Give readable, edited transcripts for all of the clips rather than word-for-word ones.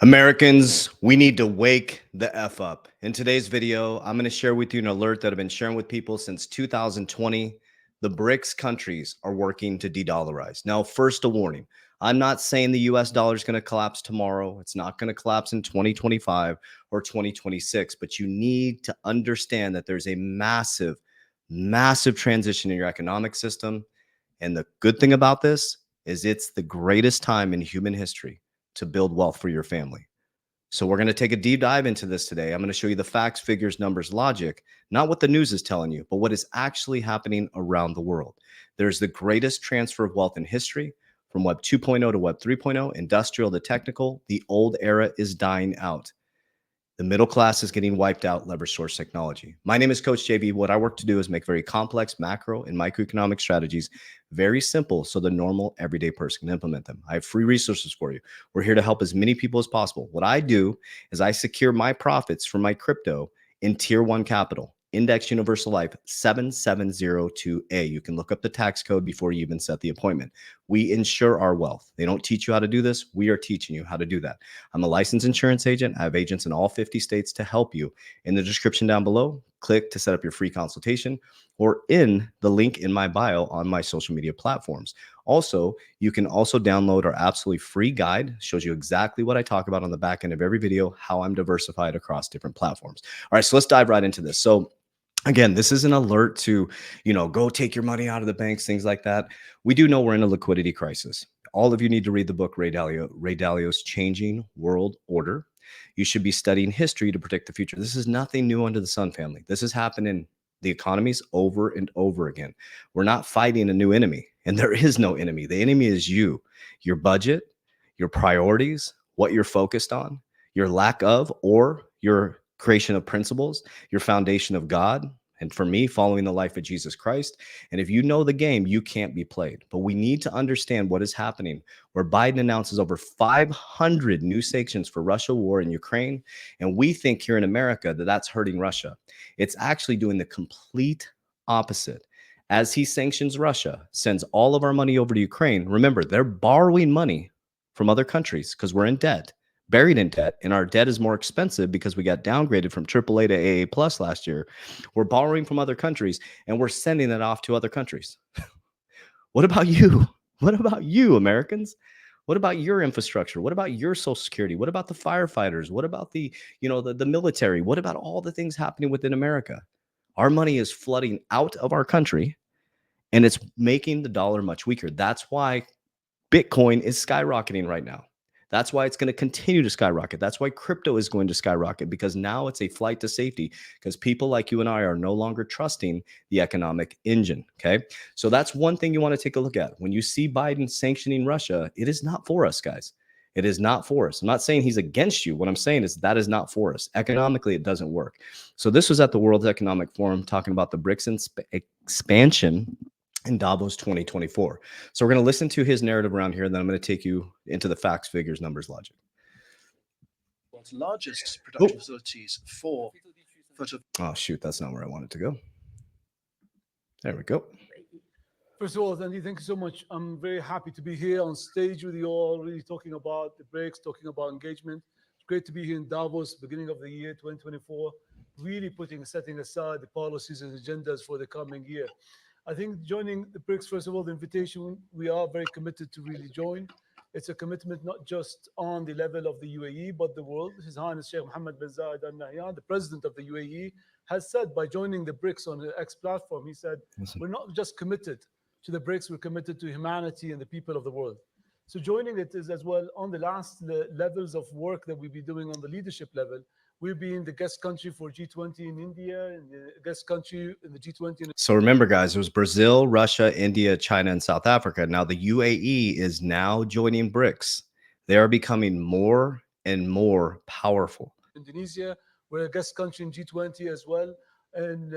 Americans, we need to wake the F up. In today's video, I'm going to share with you an alert that I've been sharing with people since 2020. The BRICS countries are working to de-dollarize. Now, first, a warning. I'm not saying the US dollar is going to collapse tomorrow. It's not going to collapse in 2025 or 2026, but you need to understand that there's a massive, massive transition in your economic system. And the good thing about this is it's the greatest time in human history to build wealth for your family. So we're going to take a deep dive into this today. I'm going to show you the facts, figures, numbers, logic, not what the news is telling you, but what is actually happening around the world. There's the greatest transfer of wealth in history from Web 2.0 to Web 3.0, industrial to technical. The old era is dying out. The middle class is getting wiped out, leverage source technology. My name is Coach JV. What I work to do is make very complex macro and microeconomic strategies very simple so the normal everyday person can implement them. I have free resources for you. We're here to help as many people as possible. What I do is I secure my profits from my crypto in tier one capital. Index Universal Life 7702A. You can look up the tax code before you even set the appointment. We insure our wealth. They don't teach you how to do this. We are teaching you how to do that. I'm a licensed insurance agent. I have agents in all 50 states to help you. In the description down below, click to set up your free consultation or in the link in my bio on my social media platforms. Also, you can also download our absolutely free guide. It shows you exactly what I talk about on the back end of every video, how I'm diversified across different platforms. All right, so let's dive right into this. So again, this is an alert to, go take your money out of the banks, things like that. We do know we're in a liquidity crisis. All of you need to read the book Ray Dalio's Changing World Order. You should be studying history to predict the future. This is nothing new under the sun, family. This has happened in the economies over and over again. We're not fighting a new enemy, and there is no enemy. The enemy is you, your budget, your priorities, what you're focused on, your lack of, or your creation of principles, your foundation of God, and for me, following the life of Jesus Christ. And if you know the game, you can't be played. But we need to understand what is happening, where Biden announces over 500 new sanctions for Russia war in Ukraine. And we think here in America that that's hurting Russia. It's actually doing the complete opposite. As he sanctions Russia, sends all of our money over to Ukraine. Remember, they're borrowing money from other countries because we're in debt, buried in debt, and our debt is more expensive because we got downgraded from AAA to AA plus last year. We're borrowing from other countries and we're sending it off to other countries. What about you? What about you, Americans? What about your infrastructure? What about your social security? What about the firefighters? What about the military? What about all the things happening within America? Our money is flooding out of our country and it's making the dollar much weaker. That's why Bitcoin is skyrocketing right now. That's why it's going to continue to skyrocket. That's why crypto is going to skyrocket, because now it's a flight to safety because people like you and I are no longer trusting the economic engine. Okay. So that's one thing you want to take a look at. When you see Biden sanctioning Russia, it is not for us, guys. It is not for us. I'm not saying he's against you. What I'm saying is that is not for us. Economically, it doesn't work. So this was at the World Economic Forum talking about the BRICS expansion in Davos 2024. So we're going to listen to his narrative around here, and then I'm going to take you into the facts, figures, numbers, logic. World's largest production facilities for Oh, shoot, that's not where I wanted to go. There we go. First of all, Andy, thank you so much. I'm very happy to be here on stage with you all, really talking about the BRICS, talking about engagement. It's great to be here in Davos, beginning of the year 2024, really setting aside the policies and agendas for the coming year. I think joining the BRICS, first of all, the invitation, we are very committed to really join. It's a commitment not just on the level of the UAE, but the world. His Highness Sheikh Mohammed bin Zayed Al Nahyan, the president of the UAE, has said by joining the BRICS on the X platform, he said, we're not just committed to the BRICS, we're committed to humanity and the people of the world. So joining it is as well on the last levels of work that we'll be doing on the leadership level. We'll be in the guest country for G20 in India, and the guest country in the G20. So remember, guys, it was Brazil, Russia, India, China, and South Africa. Now the UAE is now joining BRICS. They are becoming more and more powerful. Indonesia, we're a guest country in G20 as well, and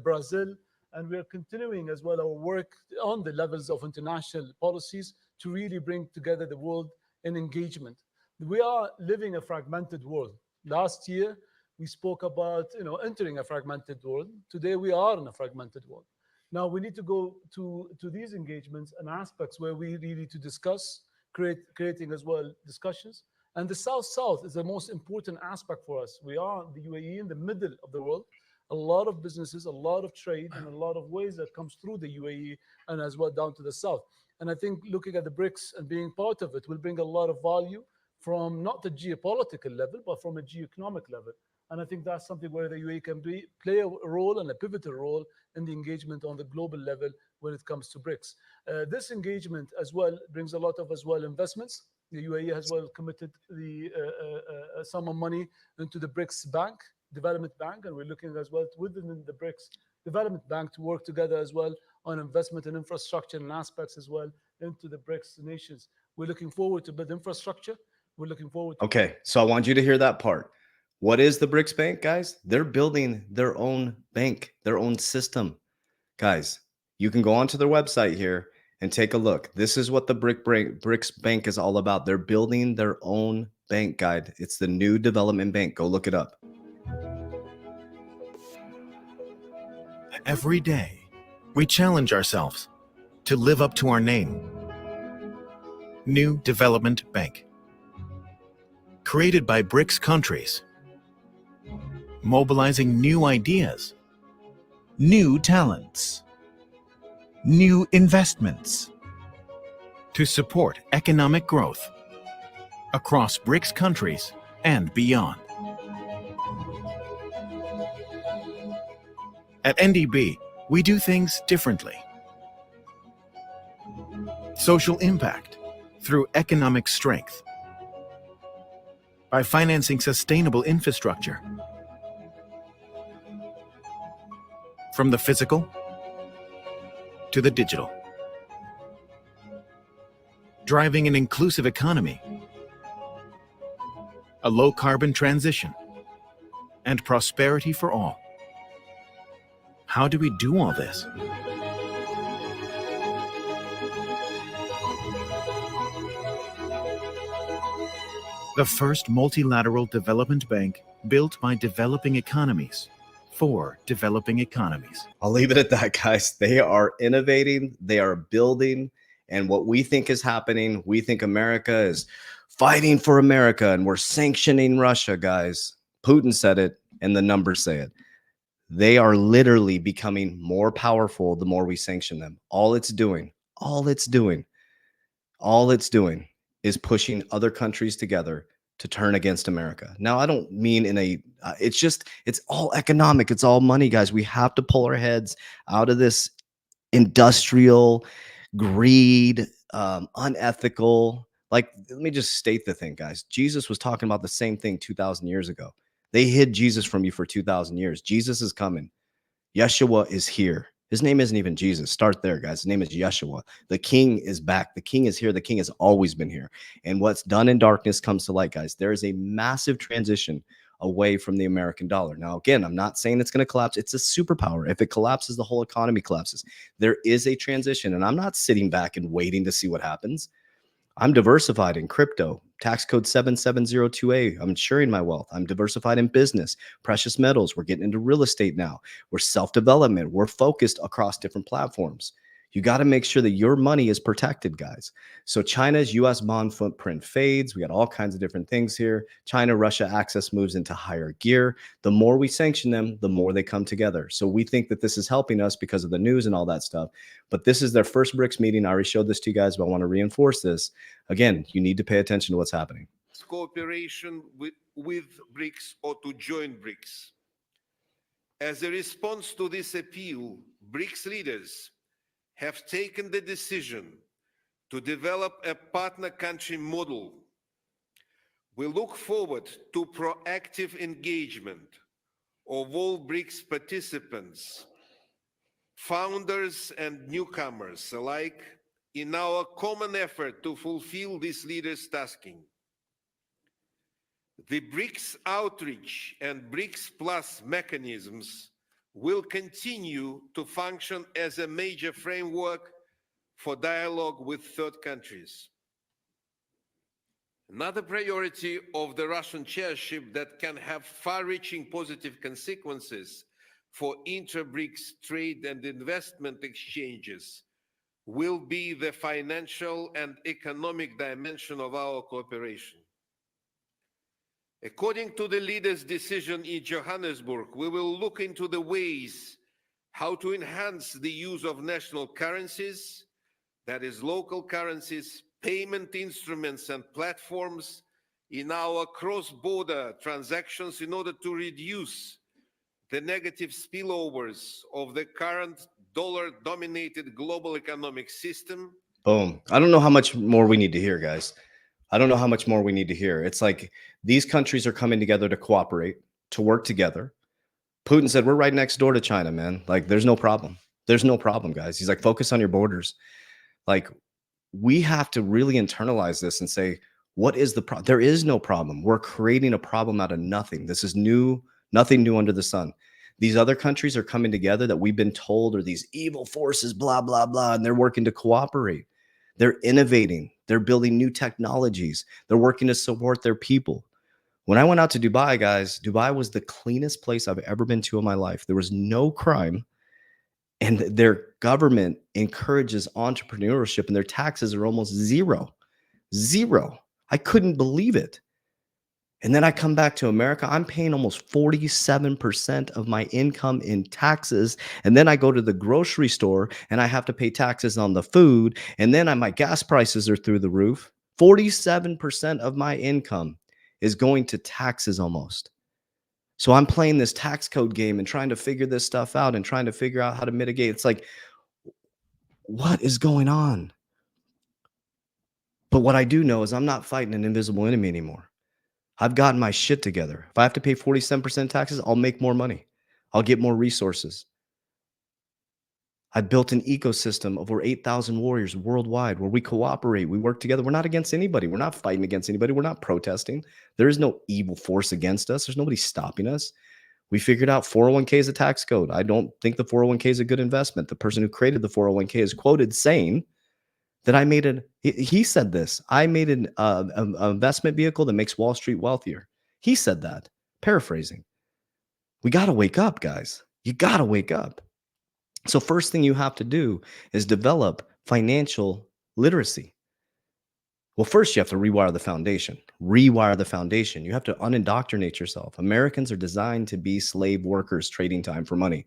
Brazil. And we are continuing as well our work on the levels of international policies to really bring together the world in engagement. We are living a fragmented world. Last year, we spoke about entering a fragmented world. Today, we are in a fragmented world. Now, we need to go to these engagements and aspects where we really need to discuss creating as well discussions. And the South-South is the most important aspect for us. We are the UAE in the middle of the world. A lot of businesses, a lot of trade, and a lot of ways that comes through the UAE and as well down to the south. And I think looking at the BRICS and being part of it will bring a lot of value from not the geopolitical level, but from a geoeconomic level. And I think that's something where the UAE can play a role and a pivotal role in the engagement on the global level when it comes to BRICS. This engagement as well brings a lot of as well investments. The UAE has well committed the sum of money into the BRICS Bank, Development Bank, and we're looking as well within the BRICS Development Bank to work together as well on investment and infrastructure and aspects as well into the BRICS nations. We're looking forward to build infrastructure. We're looking forward to. Okay, so I want you to hear that part. What is the BRICS Bank, guys? They're building their own bank, their own system. Guys, you can go onto their website here and take a look. This is what the BRICS Bank is all about. They're building their own bank, guide. It's the new development bank. Go look it up. Every day, we challenge ourselves to live up to our name. New Development Bank. Created by BRICS countries. Mobilizing new ideas, new talents, new investments to support economic growth across BRICS countries and beyond. At NDB, we do things differently. Social impact through economic strength. By financing sustainable infrastructure. From the physical to the digital. Driving an inclusive economy. A low-carbon transition. And prosperity for all. How do we do all this? The first multilateral development bank built by developing economies for developing economies. I'll leave it at that, guys. They are innovating, they are building, and what we think is happening, we think America is fighting for America and we're sanctioning Russia, guys. Putin said it and the numbers say it. They are literally becoming more powerful the more we sanction them. All it's doing is pushing other countries together to turn against America. Now, I don't mean in a, it's all economic. It's all money, guys. We have to pull our heads out of this industrial greed, unethical. Like, let me just state the thing, guys. Jesus was talking about the same thing 2,000 years ago. They hid Jesus from you for 2,000 years. Jesus is coming. Yeshua is here. His name isn't even Jesus. Start there, guys. His name is Yeshua. The King is back. The King is here. The King has always been here. And what's done in darkness comes to light, guys. There is a massive transition away from the American dollar. Now, again, I'm not saying it's going to collapse. It's a superpower. If it collapses, the whole economy collapses. There is a transition, and I'm not sitting back and waiting to see what happens. I'm diversified in crypto, tax code 7702A. I'm insuring my wealth. I'm diversified in business, precious metals. We're getting into real estate now. We're self-development. We're focused across different platforms. You got to make sure that your money is protected, guys. So China's U.S. bond footprint fades. We got all kinds of different things here. China-Russia axis moves into higher gear. The more we sanction them, the more they come together. So we think that this is helping us because of the news and all that stuff. But this is their first BRICS meeting. I already showed this to you guys, but I want to reinforce this. Again, you need to pay attention to what's happening. Cooperation with BRICS or to join BRICS. As a response to this appeal, BRICS leaders have taken the decision to develop a partner country model. We look forward to proactive engagement of all BRICS participants, founders and newcomers alike, in our common effort to fulfill this leaders' tasking. The BRICS outreach and BRICS Plus mechanisms will continue to function as a major framework for dialogue with third countries. Another priority of the Russian chairship that can have far-reaching positive consequences for inter-BRICS trade and investment exchanges will be the financial and economic dimension of our cooperation. According to the leaders' decision in Johannesburg, we will look into the ways how to enhance the use of national currencies, that is local currencies, payment instruments and platforms in our cross-border transactions in order to reduce the negative spillovers of the current dollar-dominated global economic system. Boom. I don't know how much more we need to hear, guys. I don't know how much more we need to hear. It's like these countries are coming together to cooperate, to work together. Putin said, we're right next door to China, man. Like, there's no problem. There's no problem, guys. He's like, focus on your borders. Like, we have to really internalize this and say, what is the problem? There is no problem. We're creating a problem out of nothing. This is new, nothing new under the sun. These other countries are coming together that we've been told are these evil forces, blah, blah, blah, and they're working to cooperate. They're innovating. They're building new technologies. They're working to support their people. When I went out to Dubai, guys, Dubai was the cleanest place I've ever been to in my life. There was no crime, and their government encourages entrepreneurship, and their taxes are almost zero. Zero. I couldn't believe it. And then I come back to America, I'm paying almost 47% of my income in taxes. And then I go to the grocery store and I have to pay taxes on the food. And then my gas prices are through the roof. 47% of my income is going to taxes almost. So I'm playing this tax code game and trying to figure this stuff out and trying to figure out how to mitigate. It's like, what is going on? But what I do know is I'm not fighting an invisible enemy anymore. I've gotten my shit together. If I have to pay 47% taxes, I'll make more money. I'll get more resources. I built an ecosystem of over 8,000 warriors worldwide where we cooperate. We work together. We're not against anybody. We're not fighting against anybody. We're not protesting. There is no evil force against us. There's nobody stopping us. We figured out 401k is a tax code. I don't think the 401k is a good investment. The person who created the 401k is quoted saying that he said this, I made an investment vehicle that makes Wall Street wealthier. He said that, paraphrasing. We got to wake up, guys. You got to wake up. So first thing you have to do is develop financial literacy. Well, first you have to rewire the foundation. Rewire the foundation. You have to unindoctrinate yourself. Americans are designed to be slave workers trading time for money.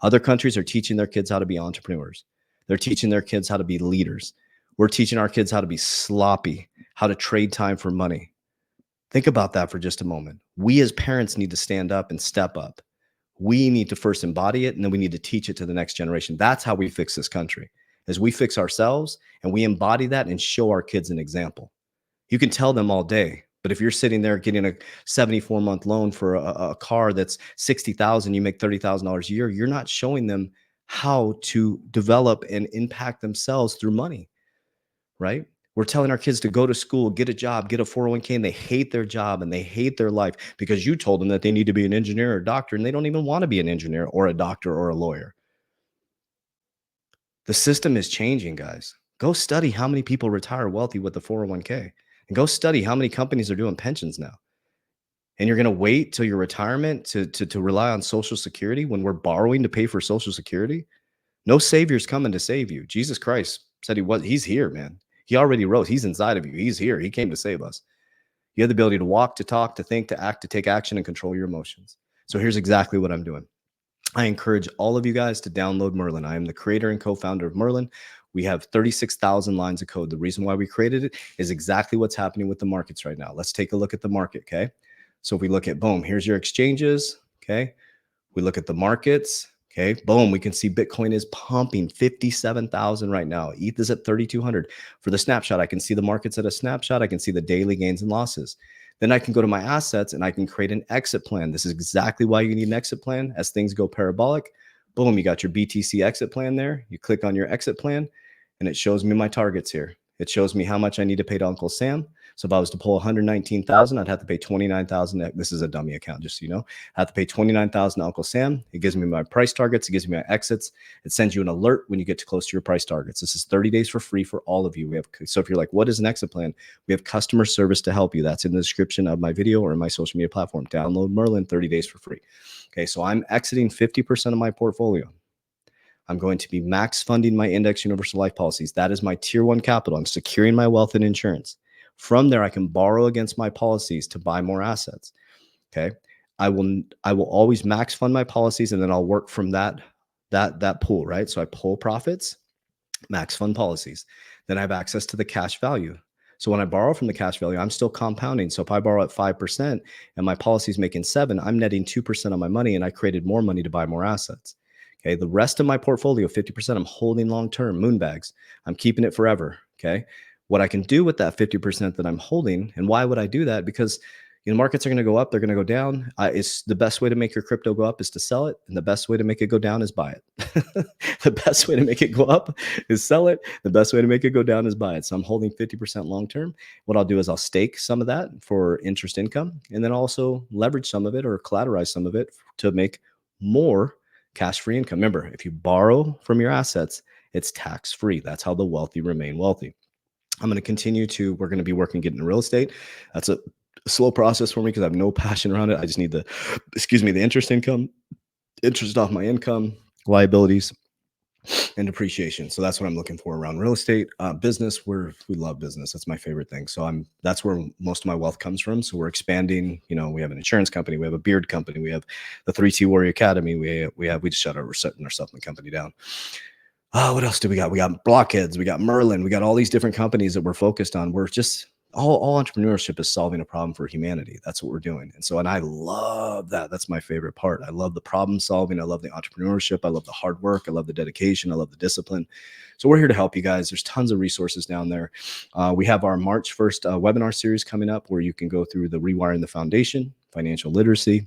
Other countries are teaching their kids how to be entrepreneurs. They're teaching their kids how to be leaders. We're teaching our kids how to be sloppy, how to trade time for money. Think about that for just a moment. We as parents need to stand up and step up. We need to first embody it, and then we need to teach it to the next generation. That's how we fix this country, is we fix ourselves and we embody that and show our kids an example. You can tell them all day, but if you're sitting there getting a 74-month loan for a car that's $60,000, you make $30,000 a year, you're not showing them how to develop and impact themselves through money. Right? We're telling our kids to go to school, get a job, get a 401k, and they hate their job and they hate their life because you told them that they need to be an engineer or a doctor, and they don't even want to be an engineer or a doctor or a lawyer. The system is changing, guys. Go study how many people retire wealthy with the 401k, and go study how many companies are doing pensions now. And you're going to wait till your retirement to rely on Social Security when we're borrowing to pay for Social Security? No savior's coming to save you. Jesus Christ said he's here, man. He already rose. He's inside of you. He's here. He came to save us. You have the ability to walk, to talk, to think, to act, to take action, and control your emotions. So here's exactly what I'm doing. I encourage all of you guys to download Merlin. I am the creator and co-founder of Merlin. We have 36,000 lines of code. The reason why we created it is exactly what's happening with the markets right now. Let's take a look at the market, okay? So if we look at, boom, here's your exchanges, okay? We look at the markets. Okay, boom, we can see Bitcoin is pumping 57,000 right now. ETH is at 3,200. For the snapshot, I can see the markets at a snapshot. I can see the daily gains and losses. Then I can go to my assets and I can create an exit plan. This is exactly why you need an exit plan. As things go parabolic, boom, you got your BTC exit plan there. You click on your exit plan and it shows me my targets here. It shows me how much I need to pay to Uncle Sam. So if I was to pull 119,000, I'd have to pay 29,000. This is a dummy account, just so you know. I have to pay 29,000 to Uncle Sam. It gives me my price targets. It gives me my exits. It sends you an alert when you get too close to your price targets. This is 30 days for free for all of you. So if you're like, what is an exit plan? We have customer service to help you. That's in the description of my video or in my social media platform. Download Merlin, 30 days for free. Okay, so I'm exiting 50% of my portfolio. I'm going to be max funding my index universal life policies. That is my tier 1 capital. I'm securing my wealth in insurance. From there, I can borrow against my policies to buy more assets. Okay. I will always max fund my policies, and then I'll work from that pool, right? So I pull profits, max fund policies. Then I have access to the cash value. So when I borrow from the cash value, I'm still compounding. So if I borrow at 5% and my policy is making 7, I'm netting 2% on my money, and I created more money to buy more assets. Okay. The rest of my portfolio, 50%, I'm holding long-term moon bags. I'm keeping it forever. Okay. What I can do with that 50% that I'm holding, and why would I do that? Because markets are going to go up, they're going to go down. It's the best way to make your crypto go up is to sell it, and the best way to make it go down is buy it. The best way to make it go up is sell it. The best way to make it go down is buy it. So I'm holding 50% long term. What I'll do is I'll stake some of that for interest income, and then also leverage some of it or collateralize some of it to make more cash-free income. Remember, if you borrow from your assets, it's tax-free. That's how the wealthy remain wealthy. I'm going to continue to, we're going to be working getting real estate. That's a slow process for me because I have no passion around it. I just need the interest income, interest off my income, liabilities, and depreciation. So that's what I'm looking for around real estate. Business, we love business. That's my favorite thing. So that's where most of my wealth comes from. So we're expanding. We have an insurance company, we have a beard company, we have the 3T Warrior Academy. We just we're shutting our supplement company down. What else do we got? We got Blockheads, we got Merlin, we got all these different companies that we're focused on. We're just all entrepreneurship is solving a problem for humanity. That's what we're doing. And I love that. That's my favorite part. I love the problem solving. I love the entrepreneurship. I love the hard work. I love the dedication. I love the discipline. So we're here to help you guys. There's tons of resources down there. We have our March 1st webinar series coming up where you can go through the Rewiring the Foundation, financial literacy,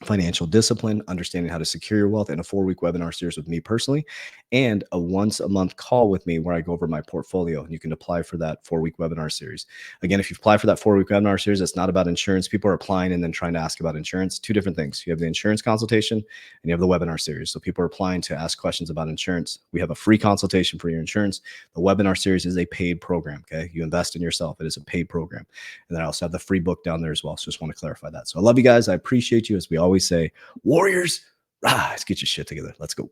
financial discipline, understanding how to secure your wealth, and a 4-week webinar series with me personally, and a once-a-month call with me where I go over my portfolio. And you can apply for that 4-week webinar series. Again, if you apply for that 4-week webinar series, it's not about insurance. People are applying and then trying to ask about insurance. Two different things. You have the insurance consultation and you have the webinar series. So people are applying to ask questions about insurance. We have a free consultation for your insurance. The webinar series is a paid program. Okay. You invest in yourself. It is a paid program. And then I also have the free book down there as well. So just want to clarify that. So I love you guys. I appreciate you. As we always say, Warriors, rise, get your shit together. Let's go.